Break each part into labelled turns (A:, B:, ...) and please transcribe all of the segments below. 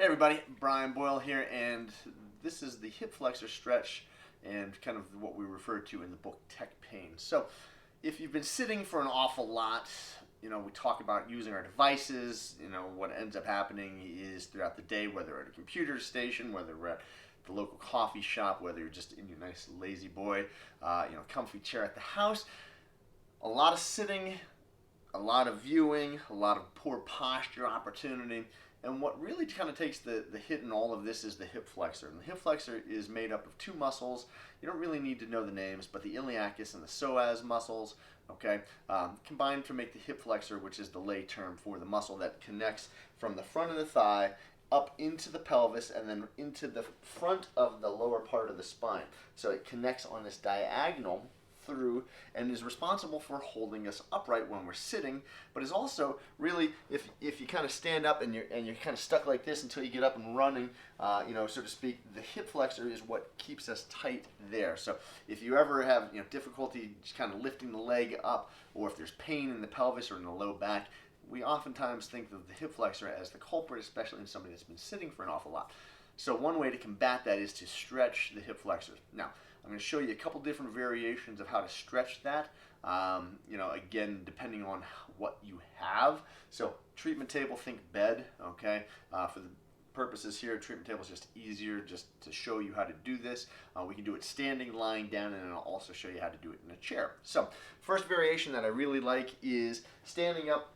A: everybody, Brian Boyle here, and this is the hip flexor stretch and kind of what we refer to in the book Tech Pain. So if you've been sitting for an awful lot, we talk about using our devices. What ends up happening is throughout the day, whether we're at a computer station, whether we're at the local coffee shop, whether you're just in your nice lazy boy, comfy chair at the house, a lot of sitting, a lot of viewing, a lot of poor posture opportunity. And what really kind of takes the hit in all of this is the hip flexor. And the hip flexor is made up of two muscles. You don't really need to know the names, but the iliacus and the psoas muscles, combined to make the hip flexor, which is the lay term for the muscle that connects from the front of the thigh up into the pelvis and then into the front of the lower part of the spine. So it connects on this diagonal through and is responsible for holding us upright when we're sitting, but is also really, if you kind of stand up and you're kind of stuck like this until you get up and running, so to speak, the hip flexor is what keeps us tight there. So if you ever have difficulty just kind of lifting the leg up, or if there's pain in the pelvis or in the low back, we oftentimes think of the hip flexor as the culprit, especially in somebody that's been sitting for an awful lot. So one way to combat that is to stretch the hip flexor. Now, I'm going to show you a couple different variations of how to stretch that, again, depending on what you have. So treatment table, think bed, okay? For the purposes here, treatment table is just easier just to show you how to do this. We can do it standing, lying down, and I'll also show you how to do it in a chair. So first variation that I really like is standing up,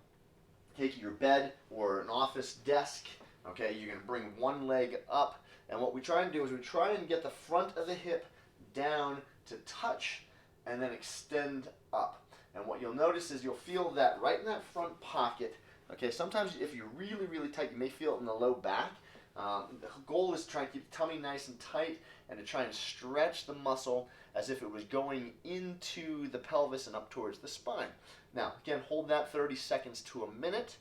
A: taking your bed or an office desk, okay? You're going to bring one leg up, and what we try and do is we try and get the front of the hip down to touch and then extend up. And what you'll notice is you'll feel that right in that front pocket. Okay, sometimes if you're really, really tight, you may feel it in the low back. The goal is to try and keep the tummy nice and tight and to try and stretch the muscle as if it was going into the pelvis and up towards the spine. Now, again, hold that 30 seconds to a minute,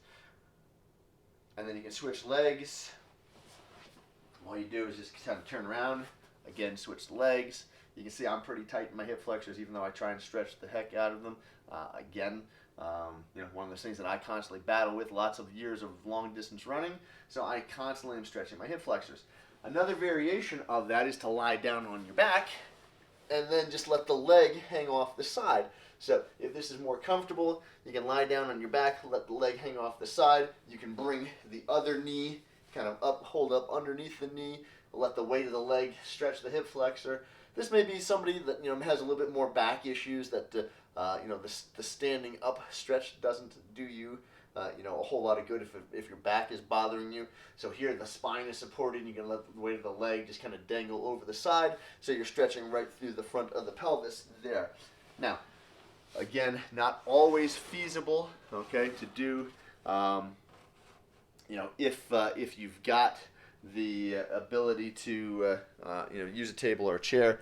A: and then you can switch legs. All you do is just kind of turn around, again, switch the legs. You can see I'm pretty tight in my hip flexors, even though I try and stretch the heck out of them. One of those things that I constantly battle with, lots of years of long distance running, so I constantly am stretching my hip flexors. Another variation of that is to lie down on your back and then just let the leg hang off the side. So if this is more comfortable, you can lie down on your back, let the leg hang off the side. You can bring the other knee kind of up, hold up underneath the knee, let the weight of the leg stretch the hip flexor. This may be somebody that has a little bit more back issues that the standing up stretch doesn't do you a whole lot of good if your back is bothering you. So here the spine is supported, and you can let the weight of the leg just kind of dangle over the side, so you're stretching right through the front of the pelvis there. Now, again, not always feasible, okay, to do. If you've got the ability to use a table or a chair,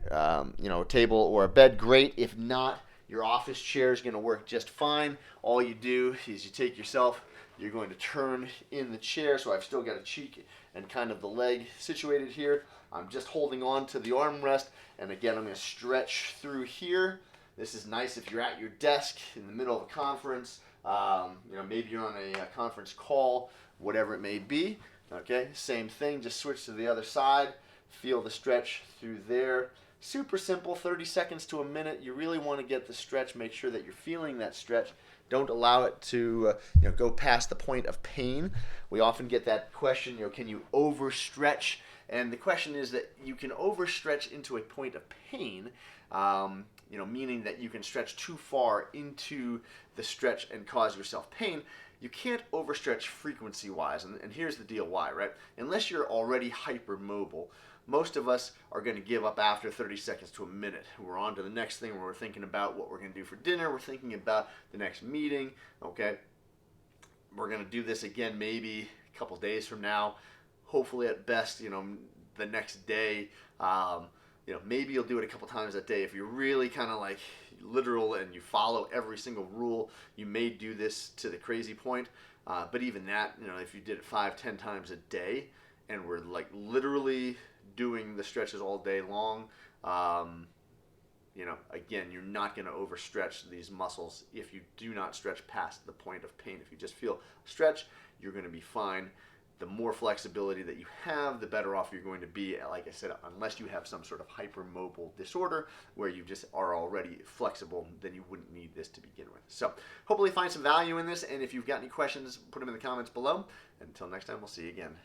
A: a table or a bed, great. If not, your office chair is going to work just fine. All you do is you take yourself, you're going to turn in the chair, so I've still got a cheek and kind of the leg situated here. I'm just holding on to the armrest, and again, I'm going to stretch through here. This is nice if you're at your desk in the middle of a conference, maybe you're on a conference call, whatever it may be. Okay, same thing, just switch to the other side, feel the stretch through there. Super simple, 30 seconds to a minute. You really want to get the stretch, make sure that you're feeling that stretch. Don't allow it to go past the point of pain. We often get that question, can you overstretch? And the question is that you can overstretch into a point of pain, meaning that you can stretch too far into the stretch and cause yourself pain. You can't overstretch frequency-wise, and here's the deal why, right? Unless you're already hypermobile, most of us are going to give up after 30 seconds to a minute. We're on to the next thing where we're thinking about what we're going to do for dinner. We're thinking about the next meeting, okay? We're going to do this again maybe a couple days from now. Hopefully at best, the next day. Maybe you'll do it a couple times a day. If you're really kind of like literal and you follow every single rule, you may do this to the crazy point. But even that, if you did it 5-10 times a day and we're like literally doing the stretches all day long, again, you're not going to overstretch these muscles if you do not stretch past the point of pain. If you just feel stretch, you're going to be fine. the more flexibility that you have, the better off you're going to be. Like I said, unless you have some sort of hypermobile disorder where you just are already flexible, then you wouldn't need this to begin with. So hopefully find some value in this, and if you've got any questions, put them in the comments below. Until next time, we'll see you again.